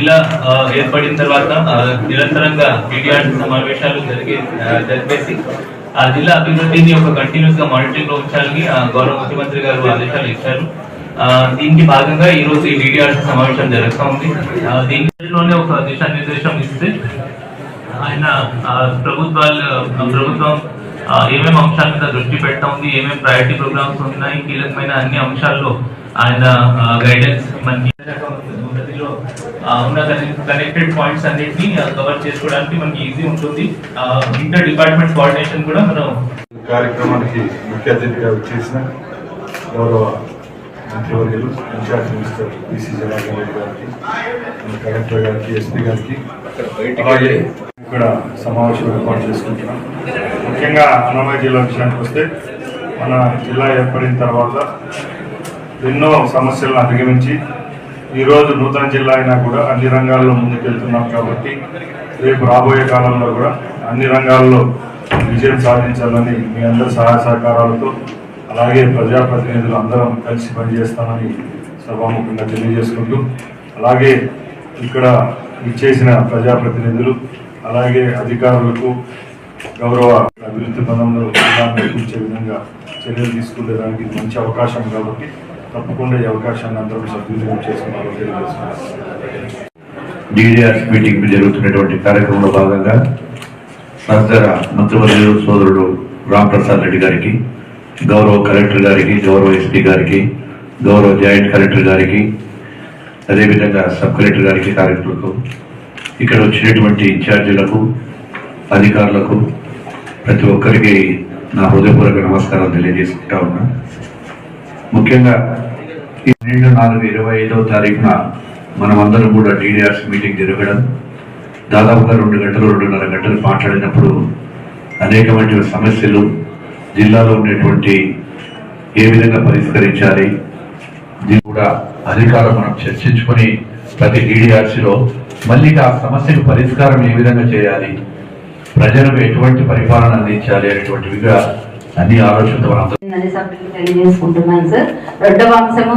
జిల్లా ఏర్పడిన తర్వాత నిరంతరంగా టీడీఆర్సీ సమావేశాలు జరిపేసి ఆ జిల్లా అభివృద్ధిని ఒక కంటిన్యూస్ గా మానిటరింగ్ లో ఉంచాలని గౌరవ ముఖ్యమంత్రి గారు ఆదేశాలు ఇచ్చారు. దీనికి భాగంగా ఈ రోజు ఈ టీడీఆర్సీ సమావేశం జరుగుతూ ఉంది. దీనిలోనే ఒక దిశానిర్దేశం ఇస్తే ఆయన ప్రభుత్వం ఏమేమి అంశాల మీద దృష్టి పెడతా ఉంది, ఏమేమి ప్రయారిటీ ప్రోగ్రామ్స్ ఉన్నాయి, కీలకమైన అన్ని అంశాల్లో ఆయన గైడెన్స్ మనకి ఉన్న కనెక్టెడ్ పాయింట్స్ అన్నింటినీ కవర్ చేసుకోవడానికి మనకి ఈజీ ఉంటుంది. ఇంటర్ డిపార్ట్మెంట్ కోఆర్డినేషన్ కూడా మనం కార్యక్రమానికి ముఖ్య అతిథిగా వచ్చేసిన గౌరవ మంత్రివర్యులు incharge minister BC Janardhan Reddy గారికి, కలెక్టర్ గారికి, ఎస్పీ గారికి, అలాగే ఇక్కడ సమావేశం ఏర్పాటు చేసుకుంటున్నాం. ముఖ్యంగా అన్నమయ్య జిల్లా విషయానికి వస్తే మన జిల్లా ఏర్పడిన తర్వాత ఎన్నో సమస్యలను అధిగమించి ఈరోజు నూతన జిల్లా అయినా కూడా అన్ని రంగాల్లో ముందుకెళ్తున్నాం. కాబట్టి రేపు రాబోయే కాలంలో కూడా అన్ని రంగాల్లో విజయం సాధించాలని మీ అందరి సహాయ సహకారాలతో అలాగే ప్రజాప్రతినిధులు అందరం కలిసి పనిచేస్తామని సభాముఖంగా తెలియజేసుకుంటూ, అలాగే ఇక్కడ ఇచ్చేసిన ప్రజాప్రతినిధులు అలాగే అధికారులకు గౌరవ అభివృద్ధి పదంలో నడిపించే విధంగా చర్యలు తీసుకునేదానికి మంచి అవకాశం కాబట్టి తప్పకుండా ఈ అవకాశాన్ని అందరం సద్వినియోగం చేసుకున్నారని తెలియజేస్తున్నారు. DDRC మీటింగ్ జరుగుతున్నటువంటి కార్యక్రమంలో భాగంగా సహచర మంత్రివర్యులు సోదరుడు రాంప్రసాద్ రెడ్డి గారికి, గౌరవ కలెక్టర్ గారికి, గౌరవ ఎస్పీ గారికి, గౌరవ జాయింట్ కలెక్టర్ గారికి, అదేవిధంగా సబ్ కలెక్టర్ గారికి, కార్యక్రమాలకు, ఇక్కడ వచ్చినటువంటి ఇన్ఛార్జీలకు, అధికారులకు ప్రతి ఒక్కరికి నా హృదయపూర్వక నమస్కారం తెలియజేసుకుంటా ఉన్నా. ముఖ్యంగా 12/4/25వ తారీఖున మనమందరం కూడా DDRC మీటింగ్ జరగడం, దాదాపుగా 2-2.5 గంటలు మాట్లాడినప్పుడు అనేకమైన సమస్యలు జిల్లాలో ఉండేటువంటి ఏ విధంగా పరిష్కరించాలి దీన్ని కూడా అధికారులు మనం చర్చించుకొని ప్రతి DDRCలో మళ్ళీ ఆ సమస్యకు పరిష్కారం ఏ విధంగా చేయాలి, ప్రజలకు ఎటువంటి పరిపాలన అందించాలి అనేటువంటివిగా అన్ని ఆలోచనతో తెలియజేసుకుంటున్నాను సార్. రెండవ అంశము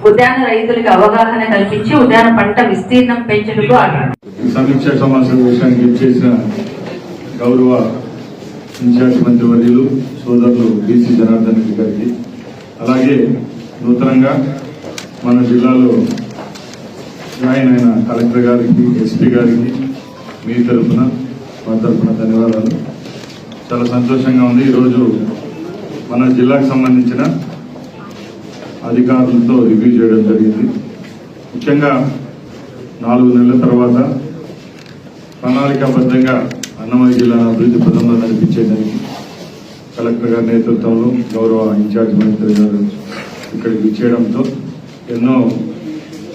ఉద్యాన రైతులకు అవగాహన కల్పించి ఉద్యాన పంట విస్తీర్ణం పెంచుటకు సమీక్ష సమావేశానికి చేసిన గౌరవ ఇన్ఛార్జ్ మంత్రివర్యులు సోదరులు బీసీ జనార్దన్ రెడ్డి గారికి, అలాగే నూతనంగా మన జిల్లాలో జాయిన్ అయిన కలెక్టర్ గారికి, ఎస్పీ గారికి మీ తరఫున మా తరఫున ధన్యవాదాలు. చాలా సంతోషంగా ఉంది. ఈరోజు మన జిల్లాకు సంబంధించిన అధికారులతో రివ్యూ చేయడం జరిగింది. ముఖ్యంగా 4 నెలల తర్వాత ప్రణాళికాబద్ధంగా అన్నమయ్య జిల్లాను అభివృద్ధి పదంలో నడిపించేదానికి కలెక్టర్ గారి నేతృత్వంలో గౌరవ ఇన్ఛార్జ్ మంత్రి గారు ఇక్కడికి ఇచ్చేయడంతో ఎన్నో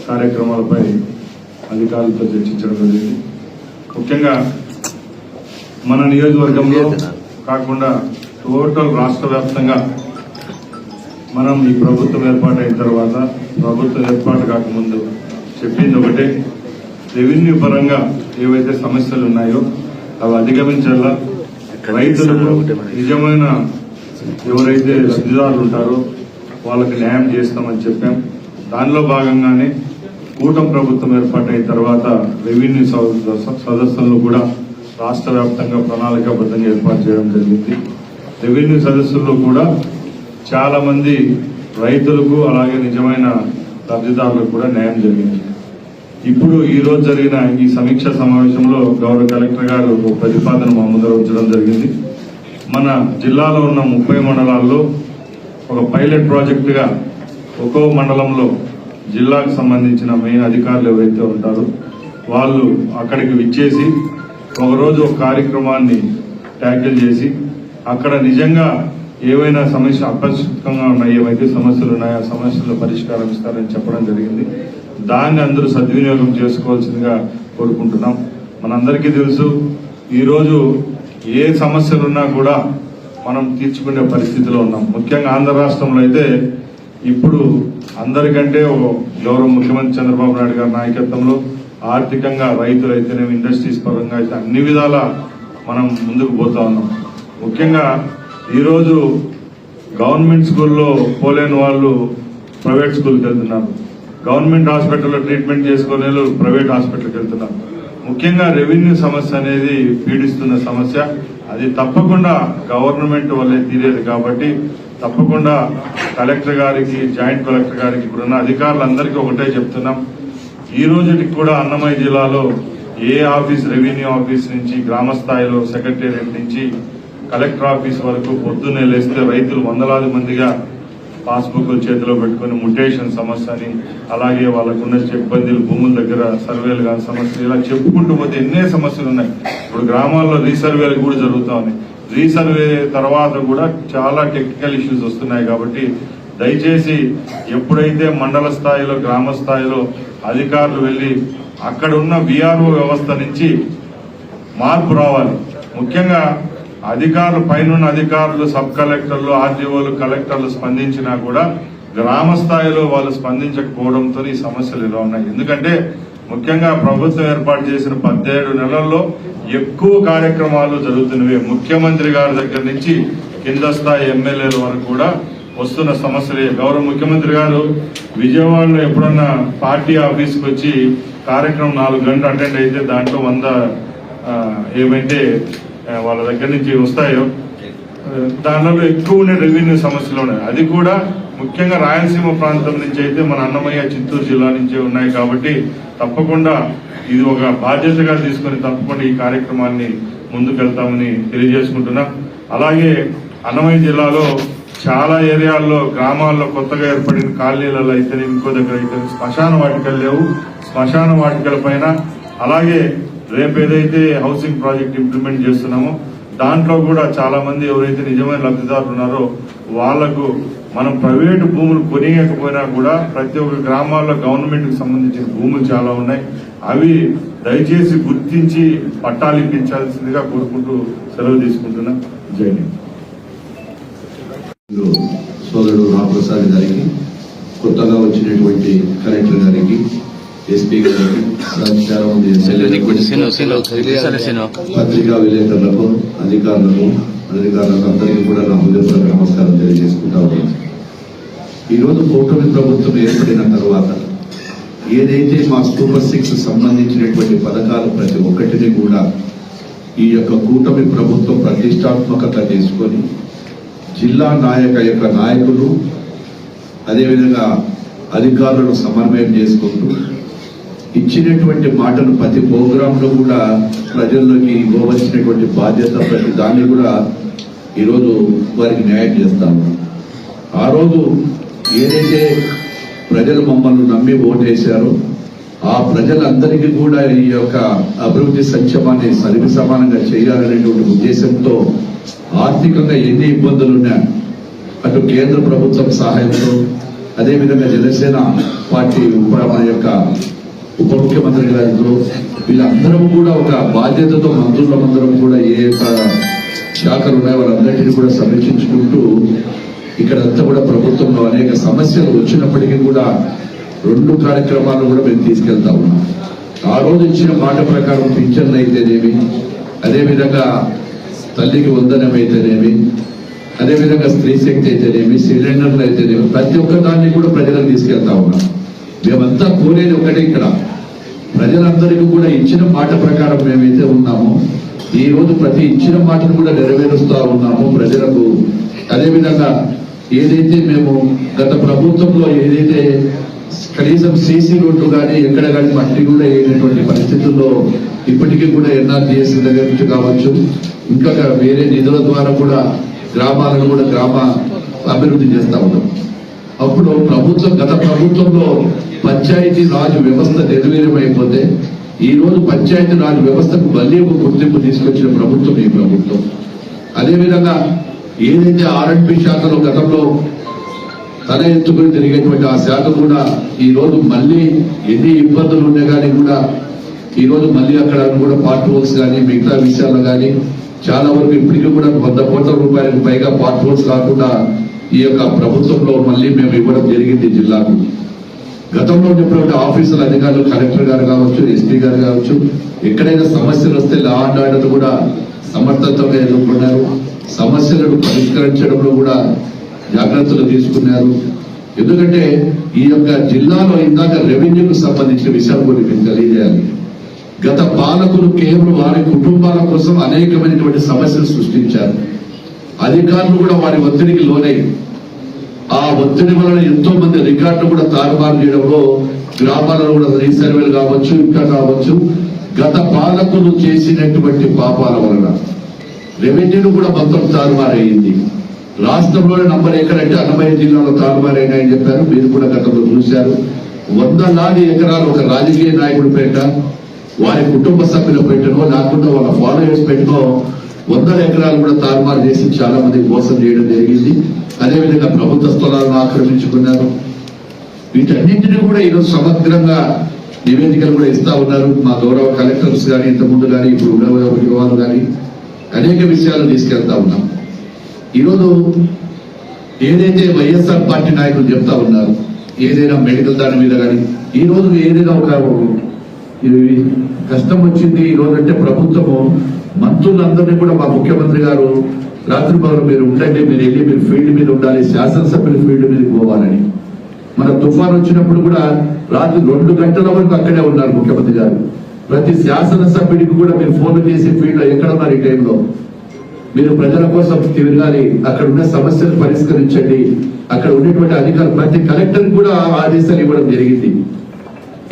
కార్యక్రమాలపై అధికారులతో చర్చించడం జరిగింది. ముఖ్యంగా మన నియోజకవర్గంలో కాకుండా టోటల్ రాష్ట్ర వ్యాప్తంగా మనం ఈ ప్రభుత్వం ఏర్పాటైన తర్వాత, ప్రభుత్వం ఏర్పాటు కాకముందు చెప్పింది ఒకటే, రెవెన్యూ పరంగా ఏవైతే సమస్యలు ఉన్నాయో అవి అధిగమించాలా, రైతులకు నిజమైన ఎవరైతే లబ్ధిదారులు ఉంటారో వాళ్ళకి న్యాయం చేస్తామని చెప్పాం. దానిలో భాగంగానే కూటమి ప్రభుత్వం ఏర్పాటైన తర్వాత రెవెన్యూ సదస్సులను కూడా రాష్ట్ర వ్యాప్తంగా ప్రణాళికాబద్ధంగా ఏర్పాటు చేయడం జరిగింది. రెవెన్యూ సదస్సుల్లో కూడా చాలా మంది రైతులకు అలాగే నిజమైన లబ్ధిదారులకు కూడా న్యాయం జరిగింది. ఇప్పుడు ఈ రోజు జరిగిన ఈ సమీక్ష సమావేశంలో గౌరవ కలెక్టర్ గారు ఒక ప్రతిపాదన మా ముందర ఉంచడం జరిగింది. మన జిల్లాలో ఉన్న 30 మండలాల్లో ఒక పైలట్ ప్రాజెక్టుగా ఒక్కో మండలంలో జిల్లాకు సంబంధించిన మెయిన్ అధికారులు ఎవరైతే ఉంటారో వాళ్ళు అక్కడికి విచ్చేసి ఒకరోజు ఒక కార్యక్రమాన్ని ట్యాకిల్ చేసి అక్కడ నిజంగా ఏవైనా సమస్య అపరిష్కృతంగా ఉన్నాయి, ఏవైతే సమస్యలు ఉన్నాయో ఆ సమస్యల పరిష్కారం ఇస్తారని చెప్పడం జరిగింది. దాన్ని అందరూ సద్వినియోగం చేసుకోవాల్సిందిగా కోరుకుంటున్నాం. మనందరికీ తెలుసు, ఈరోజు ఏ సమస్యలున్నా కూడా మనం తీర్చుకునే పరిస్థితిలో ఉన్నాం. ముఖ్యంగా ఆంధ్ర రాష్ట్రంలో అయితే ఇప్పుడు అందరికంటే గౌరవ ముఖ్యమంత్రి చంద్రబాబు నాయుడు గారి నాయకత్వంలో ఆర్థికంగా రైతులైతేనేమి, ఇండస్ట్రీస్ పరంగా అయితే అన్ని విధాలా మనం ముందుకు పోతా ఉన్నాం. ముఖ్యంగా ఈరోజు గవర్నమెంట్ స్కూల్లో పోలేని వాళ్ళు ప్రైవేట్ స్కూల్కి వెళ్తున్నారు. గవర్నమెంట్ హాస్పిటల్లో ట్రీట్మెంట్ చేసుకునే ప్రైవేట్ హాస్పిటల్కి వెళ్తున్నారు. ముఖ్యంగా రెవెన్యూ సమస్య అనేది పీడిస్తున్న సమస్య. అది తప్పకుండా గవర్నమెంట్ వల్లే తీరేది కాబట్టి తప్పకుండా కలెక్టర్ గారికి, జాయింట్ కలెక్టర్ గారికి, ఇప్పుడున్న అధికారులందరికీ ఒకటే చెప్తున్నాం. ఈ రోజుకి కూడా అన్నమయ్య జిల్లాలో ఏ ఆఫీస్, రెవెన్యూ ఆఫీస్ నుంచి గ్రామ స్థాయిలో సెక్రటేరియట్ నుంచి కలెక్టర్ ఆఫీస్ వరకు పొద్దున్నే లేస్తే రైతులు వందలాది మందిగా పాస్బుక్ చేతిలో పెట్టుకుని ముటేషన్ సమస్య అని, అలాగే వాళ్ళకున్న ఇబ్బందులు, భూముల దగ్గర సర్వేలు కాని సమస్యలు, ఇలా చెప్పుకుంటూ పోతే ఎన్నే సమస్యలు ఉన్నాయి. ఇప్పుడు గ్రామాల్లో రీసర్వేలు కూడా జరుగుతూ ఉన్నాయి. రీసర్వే తర్వాత కూడా చాలా టెక్నికల్ ఇష్యూస్ వస్తున్నాయి. కాబట్టి దయచేసి ఎప్పుడైతే మండల స్థాయిలో, గ్రామ స్థాయిలో అధికారులు వెళ్లి అక్కడ ఉన్న విఆర్ఓ వ్యవస్థ నుంచి మార్పు రావాలి. ముఖ్యంగా అధికారులు, పైనున్న అధికారులు, సబ్ కలెక్టర్లు, ఆర్డీఓలు, కలెక్టర్లు స్పందించినా కూడా గ్రామ స్థాయిలో వాళ్ళు స్పందించకపోవడంతో ఈ సమస్యలు ఇలా ఉన్నాయి. ఎందుకంటే ముఖ్యంగా ప్రభుత్వం ఏర్పాటు చేసిన 17 నెలల్లో ఎక్కువ కార్యక్రమాలు జరుగుతున్నవి. ముఖ్యమంత్రి గారి దగ్గర నుంచి కింద స్థాయి ఎమ్మెల్యేల వరకు కూడా వస్తున్న సమస్యలే. గౌరవ ముఖ్యమంత్రి గారు విజయవాడలో ఎప్పుడన్నా పార్టీ ఆఫీస్కి వచ్చి కార్యక్రమం 4 గంటలు అటెండ్ అయితే దాంట్లో 100 ఏమైతే వాళ్ళ దగ్గర నుంచి వస్తాయో దానిలో ఎక్కువ రెవెన్యూ సమస్యలు ఉన్నాయి. అది కూడా ముఖ్యంగా రాయలసీమ ప్రాంతం నుంచి అయితే మన అన్నమయ్య, చిత్తూరు జిల్లా నుంచే ఉన్నాయి. కాబట్టి తప్పకుండా ఇది ఒక బాధ్యతగా తీసుకుని తప్పకుండా ఈ కార్యక్రమాన్ని ముందుకెళ్తామని తెలియజేసుకుంటున్నా. అలాగే అన్నమయ్య జిల్లాలో చాలా ఏరియాల్లో, గ్రామాల్లో కొత్తగా ఏర్పడిన కాలనీలలో అయితే, ఇంకో దగ్గర అయితే శ్మశాన వాటికలు లేవు. శ్మశాన వాటికల పైన, అలాగే రేపు ఏదైతే హౌసింగ్ ప్రాజెక్ట్ ఇంప్లిమెంట్ చేస్తున్నామో దాంట్లో కూడా చాలా మంది ఎవరైతే నిజమైన లబ్ధిదారులు ఉన్నారో వాళ్లకు మనం ప్రైవేటు భూములు కొనియకపోయినా కూడా ప్రతి ఒక్క గ్రామాల్లో గవర్నమెంట్ కి సంబంధించిన భూములు చాలా ఉన్నాయి. అవి దయచేసి గుర్తించి పట్టాలు ఇప్పించాల్సిందిగా కోరుకుంటూ సెలవు తీసుకుంటున్నా. జై హింద్. సోదరుడు రామప్రసాద్ గారికి, కొత్తగా వచ్చినటువంటి కలెక్టర్ గారికి, ఎస్పీ గారికి, చాలా మంది పత్రికా విలేకరులకు, అధికారులకు అందరికీ కూడా నా హృదయపూర్వక నమస్కారం తెలియజేసుకుంటా ఉన్నాను. ఈరోజు కూటమి ప్రభుత్వం ఏర్పడిన తర్వాత ఏదైతే మా సూపర్ 6 సంబంధించినటువంటి పథకాలు ప్రతి ఒక్కటిని కూడా ఈ యొక్క కూటమి ప్రభుత్వం ప్రతిష్టాత్మకత తీసుకొని జిల్లా నాయకులు అదేవిధంగా అధికారులను సమన్వయం చేసుకుంటూ ఇచ్చినటువంటి మాటను ప్రతి ప్రోగ్రాంలో కూడా ప్రజల్లోకి ఇవ్వవలసినటువంటి బాధ్యత, ప్రతి దాన్ని కూడా ఈరోజు వారికి న్యాయం చేస్తాము. ఆ రోజు ఏదైతే ప్రజలు మమ్మల్ని నమ్మి ఓటేశారో ఆ ప్రజలందరికీ కూడా ఈ యొక్క అభివృద్ధి సంక్షేమాన్ని సరివి సమానంగా చేయాలనేటువంటి ఉద్దేశంతో ఆర్థికంగా ఎన్ని ఇబ్బందులున్నా అటు కేంద్ర ప్రభుత్వం సహాయంతో, అదేవిధంగా జనసేన పార్టీ మన యొక్క ఉప ముఖ్యమంత్రి గారితో వీళ్ళందరం కూడా ఒక బాధ్యతతో మంత్రులందరం కూడా ఏ యొక్క శాఖలు ఉన్నాయో వాళ్ళందరినీ కూడా సమీక్షించుకుంటూ ఇక్కడంతా కూడా ప్రభుత్వంలో అనేక సమస్యలు వచ్చినప్పటికీ కూడా 2 కార్యక్రమాలు కూడా మేము తీసుకెళ్తా ఉన్నాం. ఆ రోజు ఇచ్చిన మాట ప్రకారం పింఛన్లు అయితేనేమి, అదేవిధంగా తల్లికి వందనం అయితేనేమి, అదేవిధంగా స్త్రీ శక్తి అయితేనేమి, సిలిండర్లు అయితేనేమి, ప్రతి ఒక్క దాన్ని కూడా ప్రజలకు తీసుకెళ్తా ఉన్నాం. మేమంతా కోరేది ఒకటే, ఇక్కడ ప్రజలందరికీ కూడా ఇచ్చిన మాట ప్రకారం మేమైతే ఉన్నామో ఈ రోజు ప్రతి ఇచ్చిన మాటను కూడా నెరవేరుస్తూ ఉన్నాము ప్రజలకు. అదేవిధంగా ఏదైతే మేము గత ప్రభుత్వంలో ఏదైతే కనీసం సీసీ రోడ్లు కానీ ఎక్కడ కానీ మట్టి కూడా వేయనటువంటి పరిస్థితుల్లో ఇప్పటికీ కూడా ఎన్ఆర్జీఎస్ దగ్గర నుంచి కావచ్చు, ఇంకా వేరే నిధుల ద్వారా కూడా గ్రామాలను కూడా గ్రామ అభివృద్ధి చేస్తా ఉన్నాం. అప్పుడు గత ప్రభుత్వంలో పంచాయతీ రాజ్ వ్యవస్థ నిర్వీర్యమైపోతే ఈ రోజు పంచాయతీ రాజ్ వ్యవస్థకు మళ్ళీ ఒక గుర్తింపు తీసుకొచ్చిన ప్రభుత్వం ఈ ప్రభుత్వం. అదేవిధంగా ఏదైతే ఆర్ఎండ్బి శాఖలో గతంలో తల ఎత్తుకుని తిరిగేటువంటి ఆ శాఖ కూడా ఈ రోజు మళ్ళీ ఎన్ని ఇబ్బందులు ఉన్నా కానీ కూడా ఈ రోజు మళ్ళీ అక్కడ కూడా పార్ట్ హోల్స్ కానీ మిగతా విషయాల్లో కానీ చాలా వరకు ఇప్పటికీ కూడా 100 కోట్ల రూపాయలకు పైగా పార్ట్ హోల్స్ కాకుండా ఈ యొక్క ప్రభుత్వంలో మళ్ళీ మేము ఇవ్వడం జరిగింది జిల్లాకు. గతంలో ఉన్నటువంటి ఆఫీసుల అధికారులు, కలెక్టర్ గారు కావచ్చు, ఎస్పీ గారు కావచ్చు, ఎక్కడైనా సమస్యలు వస్తే లా అండ్ ఆర్డర్ కూడా సమర్థవంతంగా ఎదుర్కొన్నారు. సమస్యలను పరిష్కరించడంలో కూడా జాగ్రత్తలు తీసుకున్నారు. ఎందుకంటే ఈ యొక్క జిల్లాలో ఇందాక రెవెన్యూకు సంబంధించిన విషయాలు కొన్ని మీకు తెలియజేయాలి. గత పాలకులు కేవలం వారి కుటుంబాల కోసం అనేకమైనటువంటి సమస్యలు సృష్టించారు. అధికారులు కూడా వారి ఒత్తిడికి లోనై ఆ ఒత్తిడి వలన ఎంతో మంది రికార్డులు కూడా తారుమారు చేయడంలో గ్రామాలలో కూడా రీసర్వేలు కావచ్చు, ఇంకా కావచ్చు, గత పాలకులు చేసినటువంటి పాపాల వలన రెవెన్యూను కూడా మొత్తం తారుమారయ్యింది. రాష్ట్రంలోనే నంబర్ ఎక్కడంటే అన్నమయ్య జిల్లాలో తారుమారైనాయని చెప్పారు. మీరు కూడా గతంలో చూశారు. 100 ఎకరాలు ఒక రాజకీయ నాయకుడి పేట, వారి కుటుంబ సభ్యుల పెట్టనో లేకుండా వాళ్ళ ఫాలోయర్స్ పెట్టనో 100 ఎకరాలు కూడా తారుమారు చేసి చాలా మంది మోసం చేయడం జరిగింది. అదేవిధంగా ప్రభుత్వ స్థలాలను ఆక్రమించుకున్నారు. వీటన్నింటినీ కూడా ఈరోజు సమగ్రంగా నివేదికలు కూడా ఇస్తా ఉన్నారు. మా గౌరవ కలెక్టర్స్ కానీ, ఇంతకుముందు కానీ, ఇప్పుడు ఉన్నవారు కానీ అనేక విషయాలు తీసుకెళ్తా ఉన్నాం. ఈరోజు ఏదైతే వైఎస్ఆర్ పార్టీ నాయకులు చెప్తా ఉన్నారు, ఏదైనా మెడికల్ దాని మీద కానీ, ఈ రోజు ఏదైనా ఒక కష్టం వచ్చింది ఈ రోజు అంటే ప్రభుత్వము మంత్రులందరినీ కూడా మా ముఖ్యమంత్రి గారు రాత్రి పగలు మీరు ఉండండి, మీరు వెళ్ళి మీరు ఫీల్డ్ మీద ఉండాలి, శాసనసభ్యులు ఫీల్డ్ మీద పోవాలని. మన తుఫాన్ వచ్చినప్పుడు కూడా రాత్రి 2 గంటల వరకు అక్కడే ఉన్నారు ముఖ్యమంత్రి గారు. ప్రతి శాసనసభ్యుడికి కూడా మీరు ఫోన్లు చేసి ఫీల్డ్ లో ఎక్కడ ఉన్నారు, ఈ టైంలో మీరు ప్రజల కోసం తిరగాలి, అక్కడ ఉన్న సమస్యలు పరిష్కరించండి, అక్కడ ఉన్నటువంటి అధికారులు ప్రతి కలెక్టర్ కూడా ఆదేశాలు ఇవ్వడం జరిగింది.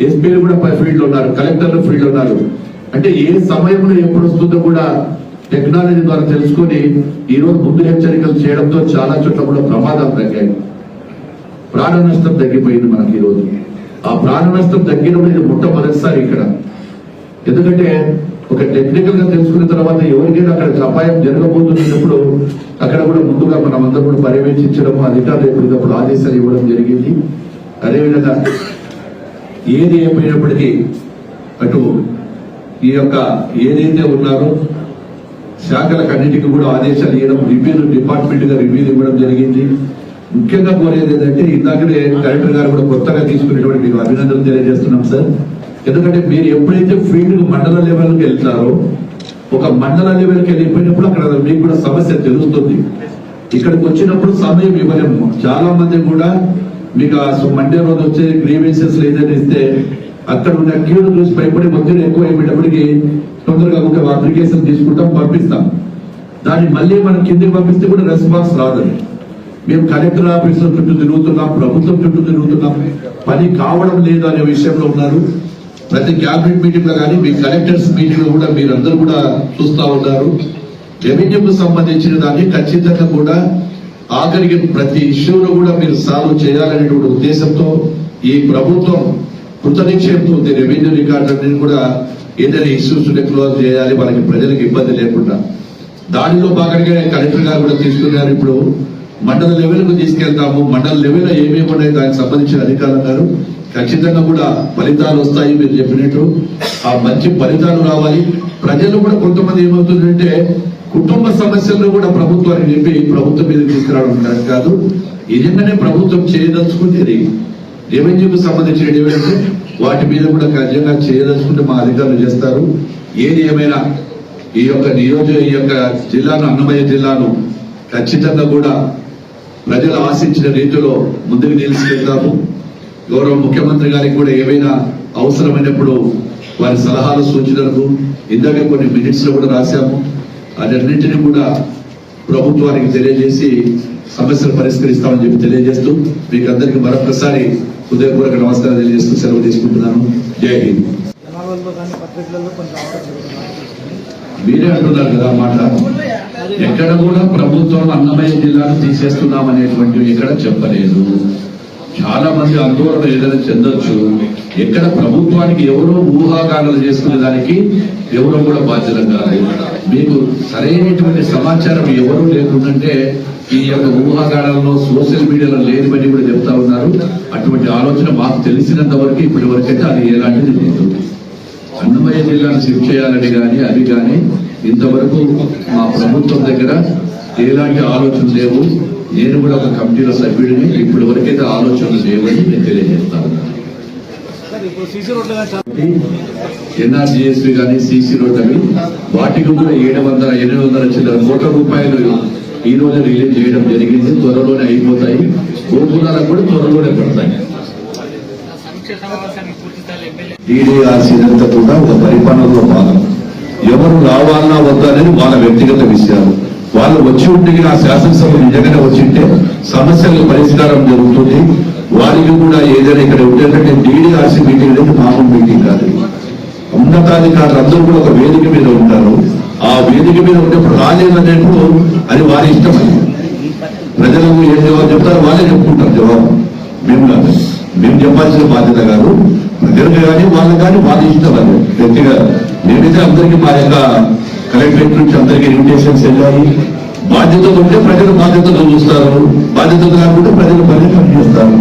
ఎస్పీలు కూడా ఫీల్డ్ లో ఉన్నారు, కలెక్టర్లు ఫీల్డ్ లో ఉన్నారు. అంటే ఏ సమయంలో ఎప్పుడు వస్తుందో కూడా టెక్నాలజీ ద్వారా తెలుసుకొని ఈ రోజు ముందు హెచ్చరికలు చేయడంతో చాలా చోట్ల కూడా ప్రమాదాలు తగ్గాయి, ప్రాణ నష్టం తగ్గిపోయింది మనకి ఈ రోజు. ఆ ప్రాణ నష్టం తగ్గినప్పుడు ఇది మొట్టమొదటిసారి ఇక్కడ. ఎందుకంటే ఒక టెక్నికల్ గా తెలుసుకున్న తర్వాత ఎవరికైనా అక్కడ అపాయం జరగబోతున్నప్పుడు అక్కడ కూడా ముందుగా మనం అందరూ కూడా పర్యవేక్షించడం, అధికారులు ఎప్పటికప్పుడు ఆదేశాలు ఇవ్వడం జరిగింది. అదేవిధంగా ఏది ఏమైనప్పటికీ అటు ఈ యొక్క ఏదైతే ఉన్నారో శాఖలకు అన్నిటికీ కూడా ఆదేశాలు ఇవ్వడం, రివ్యూలు డిపార్ట్మెంట్ గా రివ్యూలు ఇవ్వడం జరిగింది. ముఖ్యంగా కోరేది ఏంటంటే ఇందాకనే కలెక్టర్ గారు కూడా కొత్తగా తీసుకునేటువంటి మీకు అభినందనలు తెలియజేస్తున్నాం సార్. ఎందుకంటే మీరు ఎప్పుడైతే ఫీల్డ్ మండల లెవెల్కి వెళ్తారో, ఒక మండల లెవెల్కి వెళ్ళిపోయినప్పుడు అక్కడ మీకు కూడా సమస్య తెలుస్తుంది. ఇక్కడికి వచ్చినప్పుడు సమయం ఇవ్వలేము. చాలా మంది కూడా మీకు మండే రోజు వచ్చే గ్రీవెన్సెస్ ఏదైనా ఇస్తే అక్కడ ఉన్న క్యూలు చూసి భయపడి ఒత్తిడి ఎక్కువ అయిపోయినప్పటికీ తొందరగా ఒక అప్లికేషన్ తీసుకుంటాం, పంపిస్తాం. దాన్ని మళ్ళీ మనం కిందకి పంపిస్తే కూడా రెస్పాన్స్ రాదు. మేము కలెక్టర్ ఆఫీసుల చుట్టూ తిరుగుతున్నాం, ప్రభుత్వం చుట్టూ తిరుగుతున్నాం, పని కావడం లేదు అనే విషయంలో ఉన్నారు. ప్రతి క్యాబినెట్ మీటింగ్ లో కానీ మీ కలెక్టర్స్ మీటింగ్ లో కూడా మీరందరూ కూడా చూస్తా ఉన్నారు. రెవెన్యూకు సంబంధించిన దాన్ని ఖచ్చితంగా కూడా ఆఖరికి ప్రతి ఇష్యూలో కూడా మీరు సాల్వ్ చేయాలనేటువంటి ఉద్దేశంతో ఈ ప్రభుత్వం కృతనిశ్చయంతో ఉంది. రెవెన్యూ రికార్డులన్నీ కూడా ఏదైనా ఇష్యూస్ క్లోజ్ చేయాలి, వాళ్ళకి ప్రజలకు ఇబ్బంది లేకుండా. దానిలో భాగంగా కలెక్టర్ గారు కూడా తీసుకున్నారు. ఇప్పుడు మండల లెవెల్కు తీసుకెళ్తాము, మండల లెవెల్ ఏమేమి ఉన్నాయి దానికి సంబంధించిన అధికారులు గారు ఖచ్చితంగా కూడా ఫలితాలు వస్తాయి. మీరు చెప్పినట్టు ఆ మంచి ఫలితాలు రావాలి. ప్రజలు కూడా కొంతమంది ఏమవుతుందంటే కుటుంబ సమస్యలను కూడా ప్రభుత్వానికి చెప్పి ప్రభుత్వం మీద తీసుకురావడం కరెక్ట్ కాదు. నిజంగానే ప్రభుత్వం చేయదలుచుకుంటేది రెవెన్యూకు సంబంధించిన ఏమైనా వాటి మీద కూడా ఖచ్చితంగా చేయదలుచుకుంటే మా అధికారులు చేస్తారు. ఏది ఏమైనా ఈ యొక్క జిల్లాను, అన్నమయ్య జిల్లాను ఖచ్చితంగా కూడా ప్రజలు ఆశించిన రీతిలో ముందుకు తీసుకెళ్తాము. గౌరవ ముఖ్యమంత్రి గారికి కూడా ఏవైనా అవసరమైనప్పుడు వారి సలహాలు, సూచనలకు ఇందాక కొన్ని మినిట్స్ లో కూడా రాశాము. అన్నింటినీ కూడా ప్రభుత్వానికి తెలియజేసి సమస్యలు పరిష్కరిస్తామని చెప్పి తెలియజేస్తూ మీకు అందరికీ మరొకసారి హృదయపూర్వక నమస్కారం తెలియజేస్తూ సెలవు తీసుకుంటున్నాను. జై హింద్. మీరే అంటున్నారు కదా మాట, ఎక్కడ కూడా ప్రభుత్వం అన్నమయ్య జిల్లాను తీసేస్తున్నాం అనేటువంటివి ఎక్కడ చెప్పలేదు. చాలా మంది ఆందోళన ఏదైనా చెందొచ్చు. ఎక్కడ ప్రభుత్వానికి ఎవరో ఊహాగానాలు చేసుకునే దానికి ఎవరో కూడా బాధ్యత కాదు. మీకు సరైనటువంటి సమాచారం ఎవరు లేకుంటే ఈ యొక్క ఊహాగానాలను సోషల్ మీడియాలో లేనివని కూడా చెప్తా ఉన్నారు. అటువంటి ఆలోచన మాకు తెలిసినంత వరకు ఇప్పటి వరకైతే అది ఎలాంటిది లేదు. అన్నమయ్య జిల్లాను షిఫ్ట్ చేయాలని కానీ అది కానీ ఇంతవరకు మా ప్రభుత్వం దగ్గర ఎలాంటి ఆలోచనలు లేవు. నేను కూడా ఒక కమిటీలో సభ్యుడిని. ఇప్పటి వరకైతే ఆలోచనలు లేవని నేను తెలియజేస్తాను. ఎన్ఆర్జీఎస్పీ కానీ, సిసి రోడ్ కానీ వాటికి కూడా 700 చిల్లర కోట్ల రూపాయలు ఈ రోజు రిలీజ్ చేయడం జరిగింది. త్వరలోనే అయిపోతాయి. గోపురాలకు కూడా త్వరలోనే పడతాయి. DDRC ఇదంతా కూడా ఒక పరిపాలనలో భాగం. ఎవరు రావాలన్నా వద్దా అనేది వాళ్ళ వ్యక్తిగత విషయాలు. వాళ్ళు వచ్చి ఉంటే ఆ శాసనసభ నిజంగానే వచ్చింటే సమస్యల పరిష్కారం జరుగుతుంది. వారికి కూడా ఏదైనా ఇక్కడ ఉండేటంటే DDRC మీటింగ్ అనేది మామూలు మీటింగ్ కాదు. ఉన్నతాధికారులు అందరూ కూడా ఒక వేదిక మీద ఉంటారు. ఆ వేదిక మీద ఉన్నప్పుడు రాలేదనేప్పుడు అది వారి ఇష్టమైంది. ప్రజలకు ఏం జవాబు చెప్తారో వాళ్ళే చెప్పుకుంటారు జవాబు. మేము కాదు, మేము చెప్పాల్సిన బాధ్యత కాదు. ప్రజలకు కానీ వాళ్ళకి కానీ వాళ్ళ ఇష్టం అది వ్యక్తిగా. మేమైతే అందరికీ మా యొక్క కలెక్టరేట్ నుంచి అందరికీ ఇన్విటేషన్స్ వెళ్ళాయి. బాధ్యతలు ఉంటే ప్రజలు బాధ్యతలు చూస్తారు, బాధ్యతలు కాకుండా ప్రజలు పని చేస్తారు.